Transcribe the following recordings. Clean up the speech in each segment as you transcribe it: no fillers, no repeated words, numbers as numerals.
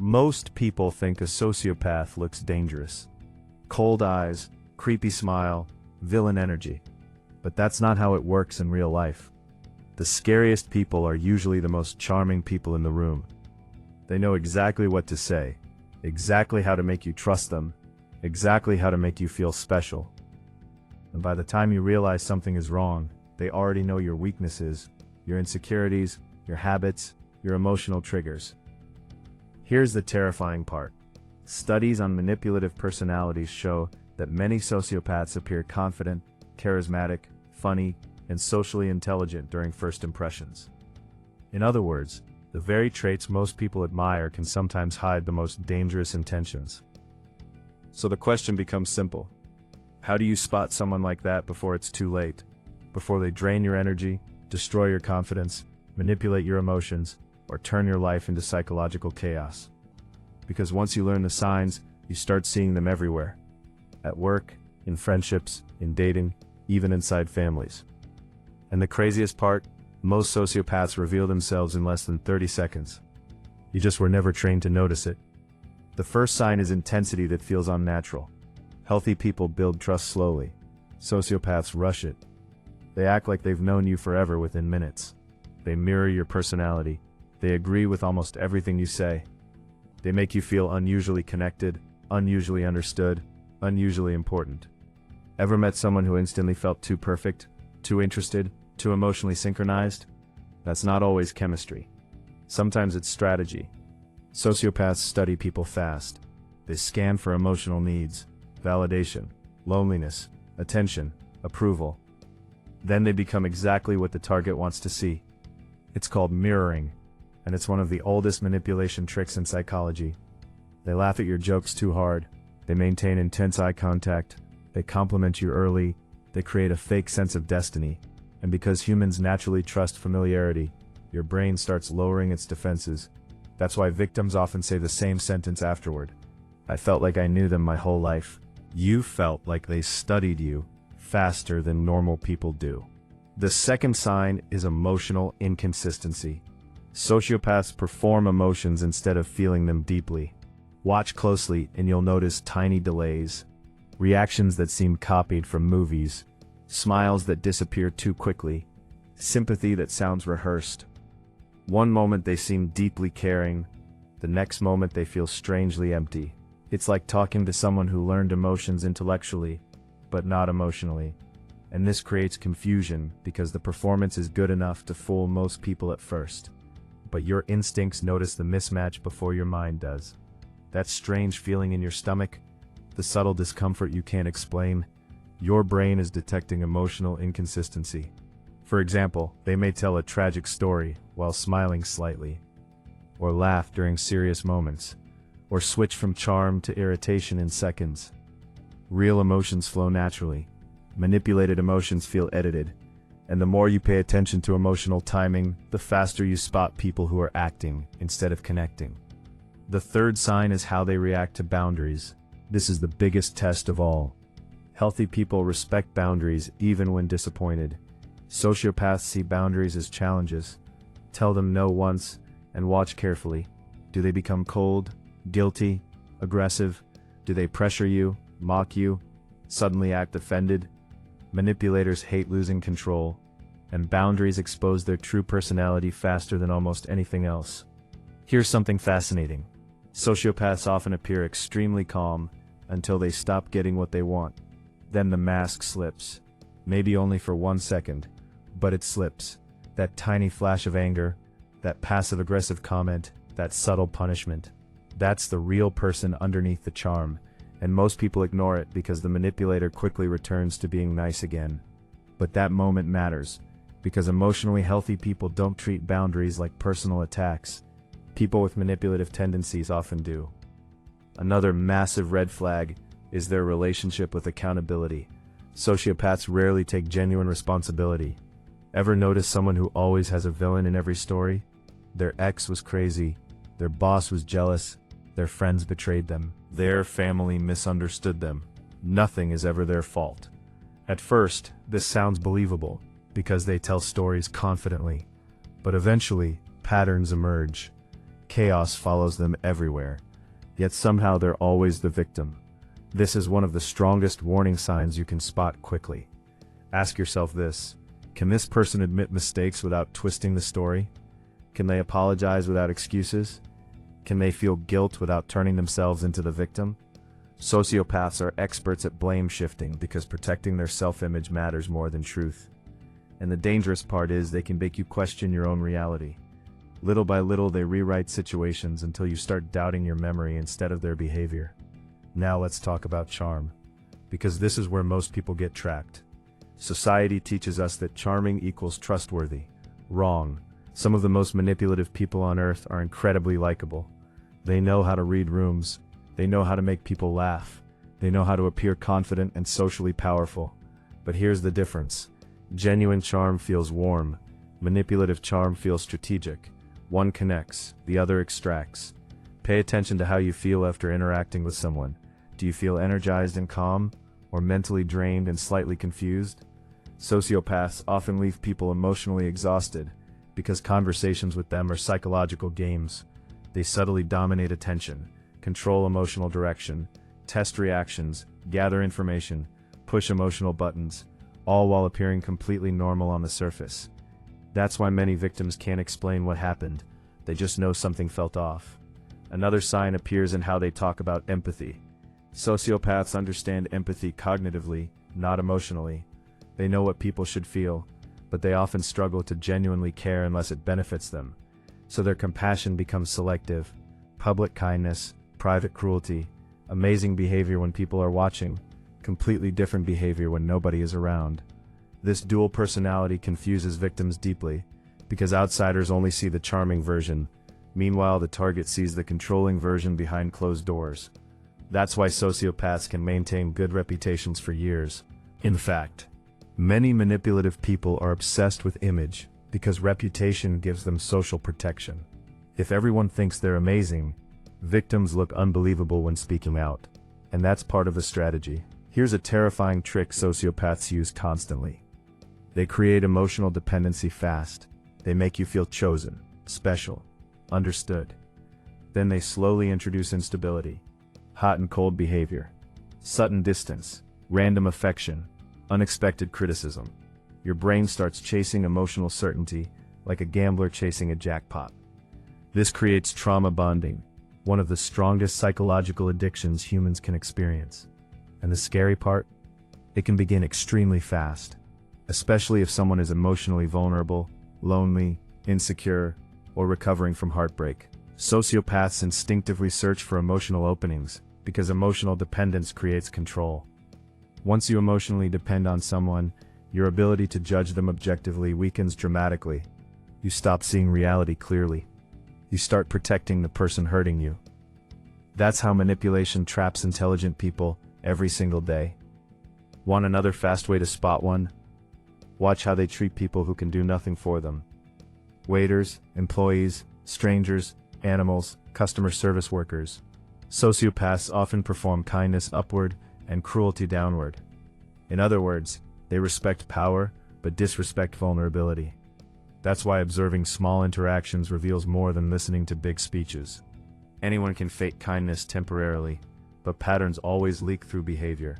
Most people think a sociopath looks dangerous. Cold eyes, creepy smile, villain energy. But that's not how it works in real life. The scariest people are usually the most charming people in the room. They know exactly what to say, exactly how to make you trust them, exactly how to make you feel special. And by the time you realize something is wrong, they already know your weaknesses, your insecurities, your habits, your emotional triggers. Here's the terrifying part. Studies on manipulative personalities show that many sociopaths appear confident, charismatic, funny, and socially intelligent during first impressions. In other words, the very traits most people admire can sometimes hide the most dangerous intentions. So the question becomes simple. How do you spot someone like that before it's too late? Before they drain your energy, destroy your confidence, manipulate your emotions, or turn your life into psychological chaos? Because once you learn the signs, you start seeing them everywhere. At work, in friendships, in dating, even inside families. And the craziest part, most sociopaths reveal themselves in less than 30 seconds. You just were never trained to notice it. The first sign is intensity that feels unnatural. Healthy people build trust slowly. Sociopaths rush it. They act like they've known you forever within minutes. They mirror your personality. They agree with almost everything you say. They make you feel unusually connected, unusually understood, unusually important. Ever met someone who instantly felt too perfect, too interested, too emotionally synchronized? That's not always chemistry. Sometimes it's strategy. Sociopaths study people fast. They scan for emotional needs, validation, loneliness, attention, approval. Then they become exactly what the target wants to see. It's called mirroring, and it's one of the oldest manipulation tricks in psychology. They laugh at your jokes too hard. They maintain intense eye contact. They compliment you early. They create a fake sense of destiny. And because humans naturally trust familiarity, your brain starts lowering its defenses. That's why victims often say the same sentence afterward. I felt like I knew them my whole life. You felt like they studied you faster than normal people do. The second sign is emotional inconsistency. Sociopaths perform emotions instead of feeling them deeply. Watch closely and you'll notice tiny delays, reactions that seem copied from movies, smiles that disappear too quickly, sympathy that sounds rehearsed. One moment they seem deeply caring, the next moment they feel strangely empty. It's like talking to someone who learned emotions intellectually, but not emotionally. And this creates confusion because the performance is good enough to fool most people at first. But your instincts notice the mismatch before your mind does. That strange feeling in your stomach, the subtle discomfort you can't explain, your brain is detecting emotional inconsistency. For example, they may tell a tragic story while smiling slightly, or laugh during serious moments, or switch from charm to irritation in seconds. Real emotions flow naturally. Manipulated emotions feel edited. And the more you pay attention to emotional timing, the faster you spot people who are acting instead of connecting. The third sign is how they react to boundaries. This is the biggest test of all. Healthy people respect boundaries even when disappointed. Sociopaths see boundaries as challenges. Tell them no once, and watch carefully. Do they become cold, guilty, aggressive? Do they pressure you, mock you, suddenly act offended? Manipulators hate losing control, and boundaries expose their true personality faster than almost anything else. Here's something fascinating. Sociopaths often appear extremely calm until they stop getting what they want. Then the mask slips. Maybe only for 1 second, but it slips. That tiny flash of anger, that passive-aggressive comment, that subtle punishment. That's the real person underneath the charm, and most people ignore it because the manipulator quickly returns to being nice again. But that moment matters, because emotionally healthy people don't treat boundaries like personal attacks. People with manipulative tendencies often do. Another massive red flag is their relationship with accountability. Sociopaths rarely take genuine responsibility. Ever notice someone who always has a villain in every story? Their ex was crazy, their boss was jealous, their friends betrayed them, their family misunderstood them. Nothing is ever their fault. At first, this sounds believable, because they tell stories confidently. But eventually, patterns emerge. Chaos follows them everywhere, yet somehow they're always the victim. This is one of the strongest warning signs you can spot quickly. Ask yourself this: can this person admit mistakes without twisting the story? Can they apologize without excuses? Can they feel guilt without turning themselves into the victim? Sociopaths are experts at blame shifting because protecting their self-image matters more than truth. And the dangerous part is they can make you question your own reality. Little by little they rewrite situations until you start doubting your memory instead of their behavior. Now let's talk about charm, because this is where most people get trapped. Society teaches us that charming equals trustworthy. Wrong. Some of the most manipulative people on earth are incredibly likable. They know how to read rooms. They know how to make people laugh. They know how to appear confident and socially powerful. But here's the difference. Genuine charm feels warm. Manipulative charm feels strategic. One connects, the other extracts. Pay attention to how you feel after interacting with someone. Do you feel energized and calm, or mentally drained and slightly confused? Sociopaths often leave people emotionally exhausted because conversations with them are psychological games. They subtly dominate attention, control emotional direction, test reactions, gather information, push emotional buttons, all while appearing completely normal on the surface. That's why many victims can't explain what happened. They just know something felt off. Another sign appears in how they talk about empathy. Sociopaths understand empathy cognitively, not emotionally. They know what people should feel, but they often struggle to genuinely care unless it benefits them. So their compassion becomes selective. Public kindness, private cruelty, amazing behavior when people are watching, completely different behavior when nobody is around. This dual personality confuses victims deeply, because outsiders only see the charming version. Meanwhile, the target sees the controlling version behind closed doors. That's why sociopaths can maintain good reputations for years. In fact, many manipulative people are obsessed with image because reputation gives them social protection. If everyone thinks they're amazing, victims look unbelievable when speaking out. And that's part of the strategy. Here's a terrifying trick sociopaths use constantly. They create emotional dependency fast. They make you feel chosen, special, understood. Then they slowly introduce instability, hot and cold behavior, sudden distance, random affection, unexpected criticism. Your brain starts chasing emotional certainty like a gambler chasing a jackpot. This creates trauma bonding, one of the strongest psychological addictions humans can experience. And the scary part? It can begin extremely fast, especially if someone is emotionally vulnerable, lonely, insecure, or recovering from heartbreak. Sociopaths instinctively search for emotional openings because emotional dependence creates control. Once you emotionally depend on someone, your ability to judge them objectively weakens dramatically. You stop seeing reality clearly. You start protecting the person hurting you. That's how manipulation traps intelligent people every single day. Want another fast way to spot one? Watch how they treat people who can do nothing for them. Waiters, employees, strangers, animals, customer service workers. Sociopaths often perform kindness upward and cruelty downward. In other words, they respect power, but disrespect vulnerability. That's why observing small interactions reveals more than listening to big speeches. Anyone can fake kindness temporarily, but patterns always leak through behavior.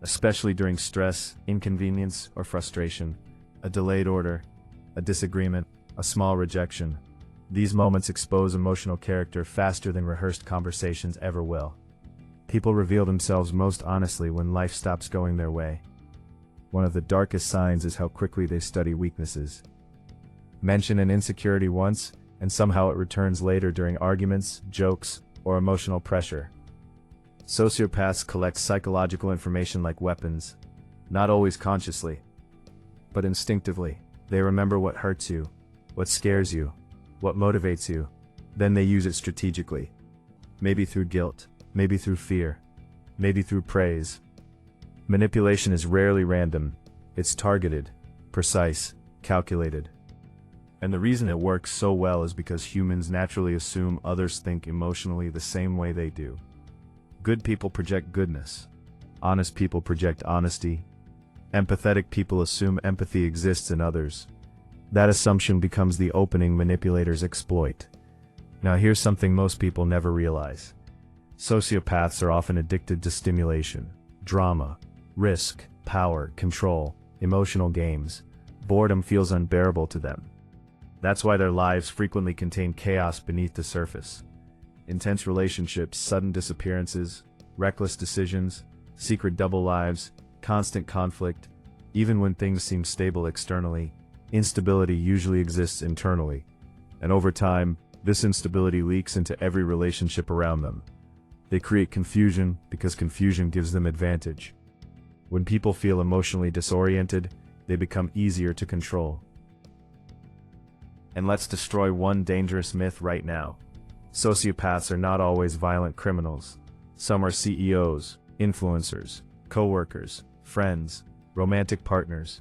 Especially during stress, inconvenience, or frustration, a delayed order, a disagreement, a small rejection. These moments expose emotional character faster than rehearsed conversations ever will. People reveal themselves most honestly when life stops going their way. One of the darkest signs is how quickly they study weaknesses. Mention an insecurity once, and somehow it returns later during arguments, jokes, or emotional pressure. Sociopaths collect psychological information like weapons, not always consciously, but instinctively. They remember what hurts you, what scares you, what motivates you. Then they use it strategically. Maybe through guilt, maybe through fear, maybe through praise. Manipulation is rarely random. It's targeted, precise, calculated. And the reason it works so well is because humans naturally assume others think emotionally the same way they do. Good people project goodness. Honest people project honesty. Empathetic people assume empathy exists in others. That assumption becomes the opening manipulators exploit. Now here's something most people never realize. Sociopaths are often addicted to stimulation, drama, risk, power, control, emotional games. Boredom feels unbearable to them. That's why their lives frequently contain chaos beneath the surface. Intense relationships, sudden disappearances, reckless decisions, secret double lives, constant conflict. Even when things seem stable externally, instability usually exists internally. And over time, this instability leaks into every relationship around them. They create confusion because confusion gives them advantage. When people feel emotionally disoriented, they become easier to control. And let's destroy one dangerous myth right now. Sociopaths are not always violent criminals. Some are CEOs, influencers, co-workers, friends, romantic partners.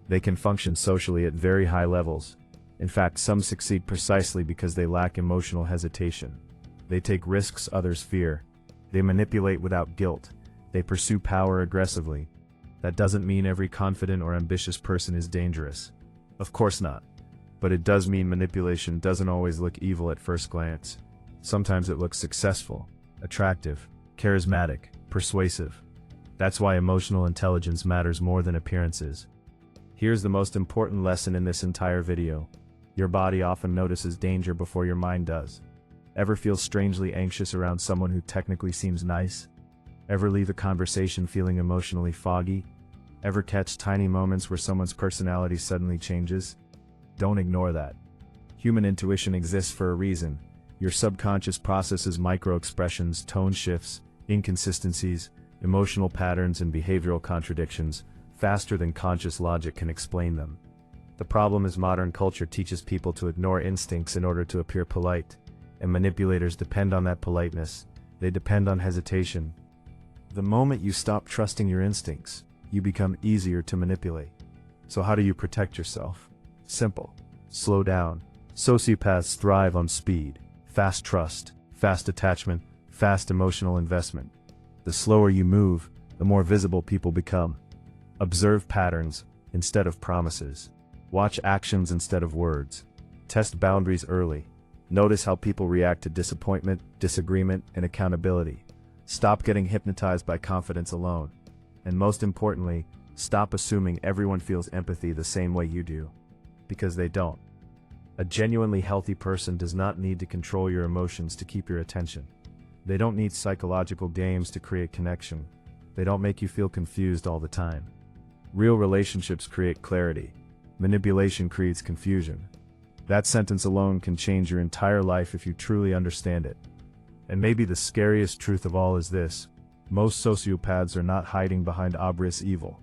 They can function socially at very high levels. In fact, some succeed precisely because they lack emotional hesitation. They take risks others fear. They manipulate without guilt. They pursue power aggressively. That doesn't mean every confident or ambitious person is dangerous. Of course not. But it does mean manipulation doesn't always look evil at first glance. Sometimes it looks successful, attractive, charismatic, persuasive. That's why emotional intelligence matters more than appearances. Here's the most important lesson in this entire video. Your body often notices danger before your mind does. Ever feel strangely anxious around someone who technically seems nice? Ever leave a conversation feeling emotionally foggy? Ever catch tiny moments where someone's personality suddenly changes? Don't ignore that. Human intuition exists for a reason. Your subconscious processes micro-expressions, tone shifts, inconsistencies, emotional patterns and behavioral contradictions faster than conscious logic can explain them. The problem is modern culture teaches people to ignore instincts in order to appear polite, and manipulators depend on that politeness. They depend on hesitation. The moment you stop trusting your instincts, you become easier to manipulate. So how do you protect yourself? Simple. Slow down. Sociopaths thrive on speed, fast trust, fast attachment, fast emotional investment. The slower you move, the more visible people become. Observe patterns instead of promises. Watch actions instead of words. Test boundaries early. Notice how people react to disappointment, disagreement, and accountability. Stop getting hypnotized by confidence alone. And most importantly, stop assuming everyone feels empathy the same way you do. Because they don't. A genuinely healthy person does not need to control your emotions to keep your attention. They don't need psychological games to create connection. They don't make you feel confused all the time. Real relationships create clarity. Manipulation creates confusion. That sentence alone can change your entire life if you truly understand it. And maybe the scariest truth of all is this: most sociopaths are not hiding behind obvious evil.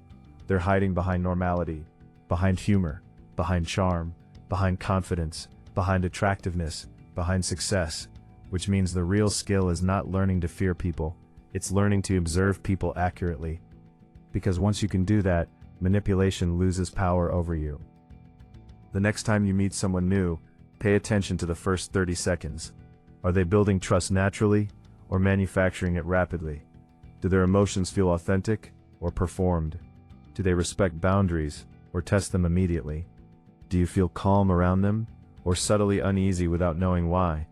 They're hiding behind normality, behind humor, behind charm, behind confidence, behind attractiveness, behind success. Which means the real skill is not learning to fear people, it's learning to observe people accurately. Because once you can do that, manipulation loses power over you. The next time you meet someone new, pay attention to the first 30 seconds. Are they building trust naturally, or manufacturing it rapidly? Do their emotions feel authentic, or performed? Do they respect boundaries, or test them immediately? Do you feel calm around them, or subtly uneasy without knowing why?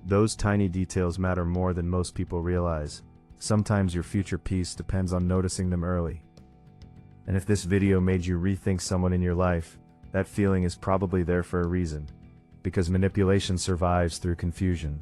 Those tiny details matter more than most people realize. Sometimes your future peace depends on noticing them early. And if this video made you rethink someone in your life, that feeling is probably there for a reason. Because manipulation survives through confusion.